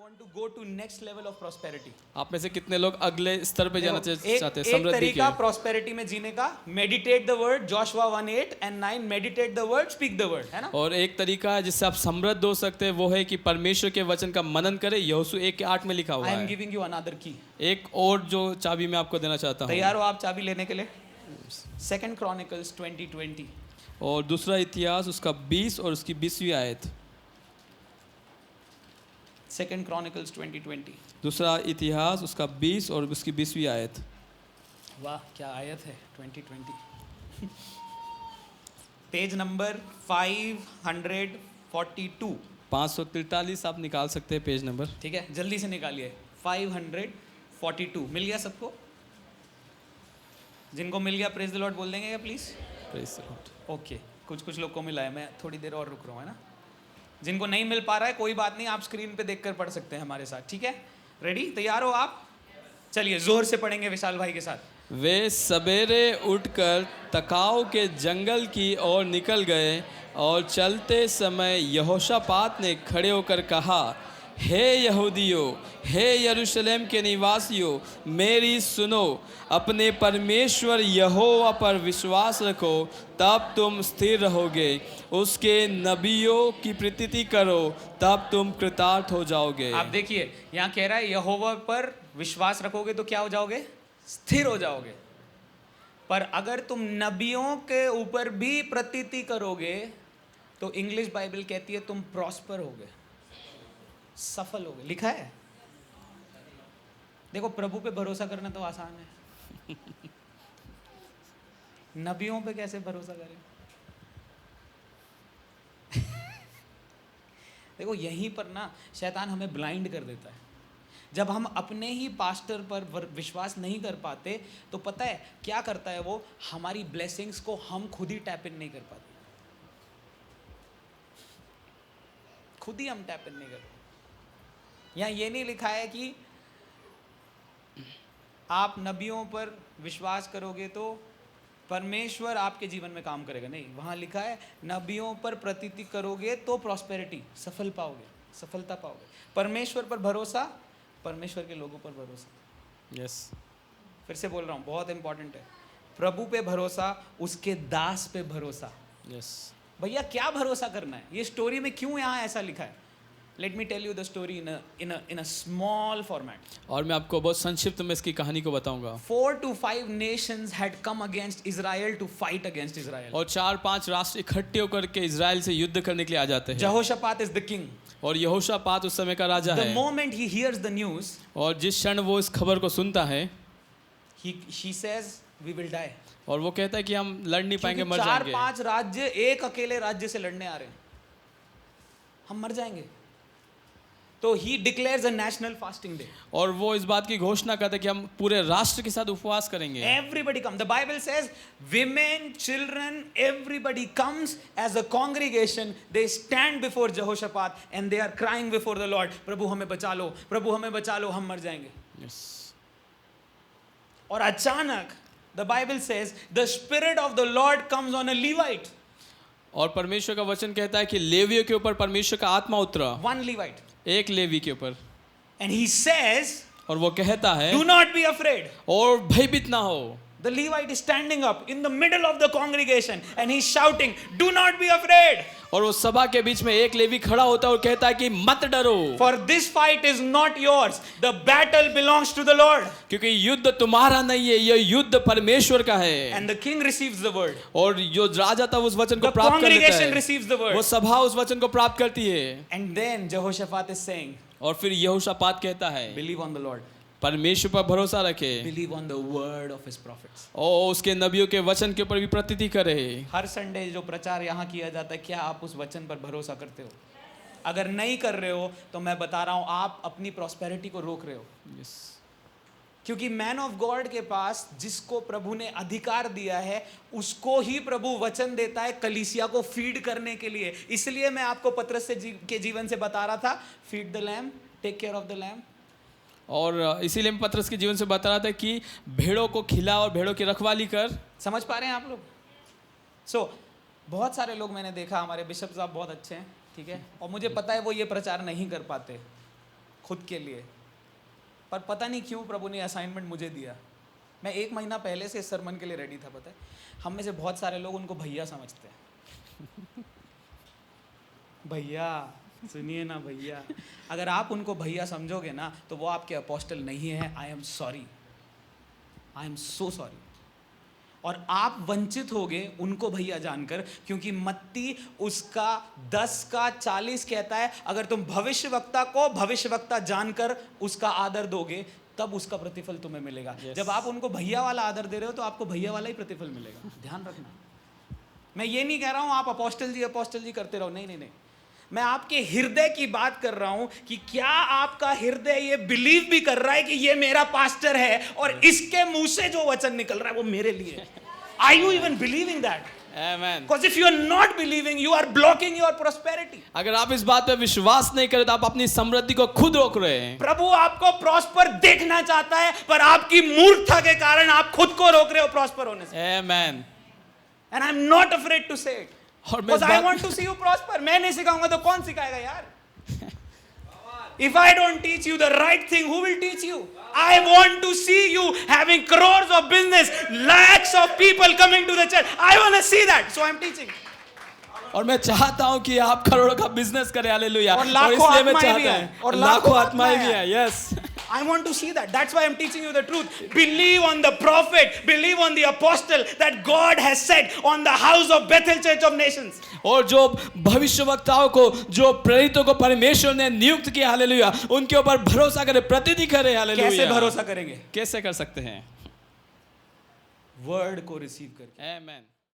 want to go to next level of prosperity? आप में से कितने लोग अगले स्तर पे जाना चाहते हैं एक समृद्धि तरीका के? प्रॉस्पेरिटी में जीने का, meditate the word, Joshua 1:8 and 9, meditate the word, speak the word, है ना? और एक तरीका है जिससे आप समृद्ध हो सकते हैं, वो है कि परमेश्वर के वचन का मनन करें। यहोशू 1:8 में लिखा हुआ आई एम है। गिविंग यू अनदर की। एक और जो चाबी मैं आपको देना चाहता हूँ। तैयार हो आप चाबी लेने के लिए? 2 Chronicles 20:20। और दूसरा इतिहास उसका 20 और उसकी 20वीं आयत। 2 Chronicles 20:20। दूसरा इतिहास उसका 20 और उसकी 20वीं आयत। वाह क्या आयत है 2020। Page number 542। 543 आप निकाल सकते हैं पेज नंबर। ठीक है, जल्दी से निकालिए। 542 मिल गया सबको? जिनको मिल गया प्रेज द लॉर्ड बोल देंगे क्या please? Praise the Lord. Okay, कुछ लोग को मिला है, मैं थोड़ी देर और रुक रहा हूँ, है ना? जिनको नहीं मिल पा रहा है कोई बात नहीं, आप स्क्रीन पे देखकर पढ़ सकते हैं हमारे साथ। ठीक है, रेडी? तैयार हो आप? चलिए जोर से पढ़ेंगे विशाल भाई के साथ। वे सवेरे उठकर तकाव के जंगल की ओर निकल गए और चलते समय यहोशापात ने खड़े होकर कहा, हे यहूदियों, हे यरूशलेम के निवासियों, मेरी सुनो। अपने परमेश्वर यहोवा पर विश्वास रखो, तब तुम स्थिर रहोगे। उसके नबियों की प्रतीति करो, तब तुम कृतार्थ हो जाओगे। आप देखिए यहाँ कह रहा है यहोवा पर विश्वास रखोगे तो क्या हो जाओगे? स्थिर हो जाओगे। पर अगर तुम नबियों के ऊपर भी प्रतीति करोगे तो इंग्लिश बाइबल कहती है तुम प्रॉस्पर होगे, सफल होगे। लिखा है। देखो प्रभु पे भरोसा करना तो आसान है, नबियों पे कैसे भरोसा करें? देखो यहीं पर ना शैतान हमें ब्लाइंड कर देता है। जब हम अपने ही पास्टर पर विश्वास नहीं कर पाते तो पता है क्या करता है वो? हमारी ब्लेसिंग्स को हम खुद ही टैप इन नहीं कर पाते, खुद ही हम टैप इन नहीं कर पाते। यहाँ ये नहीं लिखा है कि आप नबियों पर विश्वास करोगे तो परमेश्वर आपके जीवन में काम करेगा, नहीं। वहाँ लिखा है नबियों पर प्रतीति करोगे तो प्रॉस्पेरिटी, सफल पाओगे, सफलता पाओगे। परमेश्वर पर भरोसा, परमेश्वर के लोगों पर भरोसा। यस, फिर से बोल रहा हूँ, बहुत इंपॉर्टेंट है। प्रभु पे भरोसा, उसके दास पे भरोसा। यस। भैया क्या भरोसा करना है? ये स्टोरी में क्यों यहाँ ऐसा लिखा है? Let me tell you the story in a small format. और मैं आपको बहुत संक्षिप्त में इसकी कहानी को बताऊंगा। 4 to 5 nations had come against Israel to fight against Israel. और 4-5 राष्ट्र इकट्ठे होकर के इजराइल से युद्ध करने के लिए आ जाते हैं। Jehoshaphat is the king. और यहोशापात उस समय का राजा The है। moment he hears the news, और जिस क्षण वो इस खबर को सुनता है, she says, we will die. और वो कहता है कि हम लड़ नहीं पाएंगे, मर जाएंगे। 4-5 राज्य एक अकेले राज्य से लड़ने आ रहे हैं, हम मर जाएंगे। तो he declares a national fasting day. और वो इस बात की घोषणा करता है कि हम पूरे राष्ट्र के साथ उपवास करेंगे। Everybody come. The Bible says women, children, everybody comes as a congregation. They stand before Jehoshaphat and they are crying before the Lord. प्रभु हमें बचा लो, प्रभु हमें बचा लो, हम मर जाएंगे। Yes. और अचानक the Bible says the spirit of the Lord comes on a Levite. और परमेश्वर का वचन कहता है कि लेवियों के ऊपर परमेश्वर का आत्मा उतरा। One Levite. एक लेवी के ऊपर। And he says, और वो कहता है, do not be afraid. और भयभीत ना हो। The Levite is standing up in the middle of the congregation and he's shouting, do not be afraid. और वो सभा के बीच में एक लेवी खड़ा होता है और कहता है कि मत डरो। For this fight is not yours. The battle belongs to the Lord. क्योंकि युद्ध तुम्हारा नहीं है, यह युद्ध परमेश्वर का है। And the king receives the word. और जो राजा था उस वचन को The प्राप्त कर लेता congregation है। receives the word. वो सभा उस वचन को प्राप्त करती है। And then Jehoshaphat is saying, और फिर यहोशापात कहता है, believe on the Lord. परमेश्वर पर भरोसा रखे। Believe on the word of his prophets. और उसके नबियों के वचन के ऊपर भी प्रतीति करे। हर संडे जो प्रचार यहाँ किया जाता है, क्या आप उस वचन पर भरोसा करते हो? अगर नहीं कर रहे हो तो मैं बता रहा हूँ आप अपनी प्रॉस्पेरिटी को रोक रहे हो। Yes. क्योंकि मैन ऑफ गॉड के पास जिसको प्रभु ने अधिकार दिया है उसको ही प्रभु वचन देता है कलीसिया को फीड करने के लिए। इसलिए मैं आपको पतरस के जीवन से बता रहा था, feed the lamb, take care of the lamb. और इसीलिए मैं पतरस के जीवन से बता रहा था कि भेड़ों को खिला और भेड़ों की रखवाली कर। समझ पा रहे हैं आप लोग? बहुत सारे लोग मैंने देखा, हमारे बिशप साहब बहुत अच्छे हैं, ठीक है, और मुझे पता है वो ये प्रचार नहीं कर पाते, खुद के लिए, पर पता नहीं क्यों प्रभु ने असाइनमेंट मुझे दिया। मैं 1 महीना पहले से इस सरमन के लिए रेडी था। पता है, हम में से बहुत सारे लोग उनको भैया समझते हैं। भैया, सुनिए ना भैया, अगर आप उनको भैया समझोगे ना तो वो आपके अपोस्टल नहीं है। I am sorry, I am so sorry. और आप वंचित होगे उनको भैया जानकर, क्योंकि मत्ती उसका 10 का 40 कहता है, अगर तुम भविष्यवक्ता को भविष्यवक्ता जानकर उसका आदर दोगे तब उसका प्रतिफल तुम्हें मिलेगा। जब आप उनको भैया वाला आदर दे रहे हो तो आपको भैया वाला ही प्रतिफल मिलेगा। ध्यान रखना। मैं ये नहीं कह रहा हूं आप अपोस्टल जी करते रहो, नहीं नहीं नहीं। मैं आपके हृदय की बात कर रहा हूं कि क्या आपका हृदय ये बिलीव भी कर रहा है कि ये मेरा पास्टर है और इसके मुंह से जो वचन निकल रहा है वो मेरे लिए है। Are you even believing that? Amen. Because if you are not believing, you are blocking your prosperity. अगर आप इस बात पे विश्वास नहीं करें तो आप अपनी समृद्धि को खुद रोक रहे हैं। प्रभु आपको प्रॉस्पर देखना चाहता है, पर आपकी मूर्खता के कारण आप खुद को रोक रहे हो प्रॉस्पर होने से। Amen. And I'm not afraid to say it. और मैं Because I want to see you prosper. मैं नहीं सिखाऊंगा तो कौन सिखाएगा यार? If I don't teach you the right thing, who will teach you? I want to see you having crores of business, lakhs of people coming to the church. I want to see that. So I'm teaching. और मैं चाहता हूं कि आप करोड़ों का business करें, hallelujah. और लाखों इसलिए मैं आत्माएं भी चाहता हैं, हूं, और लाखों लाखों आत्माएं भी आत्माएं हैं। Yes, I want to see that. That's why I'm teaching you the truth. Believe on the prophet, believe on the apostle that God has said on the house of Bethel Church of Nations. और जो भविष्यवक्ताओं को, जो प्रेरितों को परमेश्वर ने नियुक्त किया, हालेलुया, उनके ऊपर भरोसा करें, प्रतिदिन करें, हालेलुया। कैसे भरोसा करेंगे? कैसे कर सकते हैं? वर्ड को रिसीव करके। आमेन।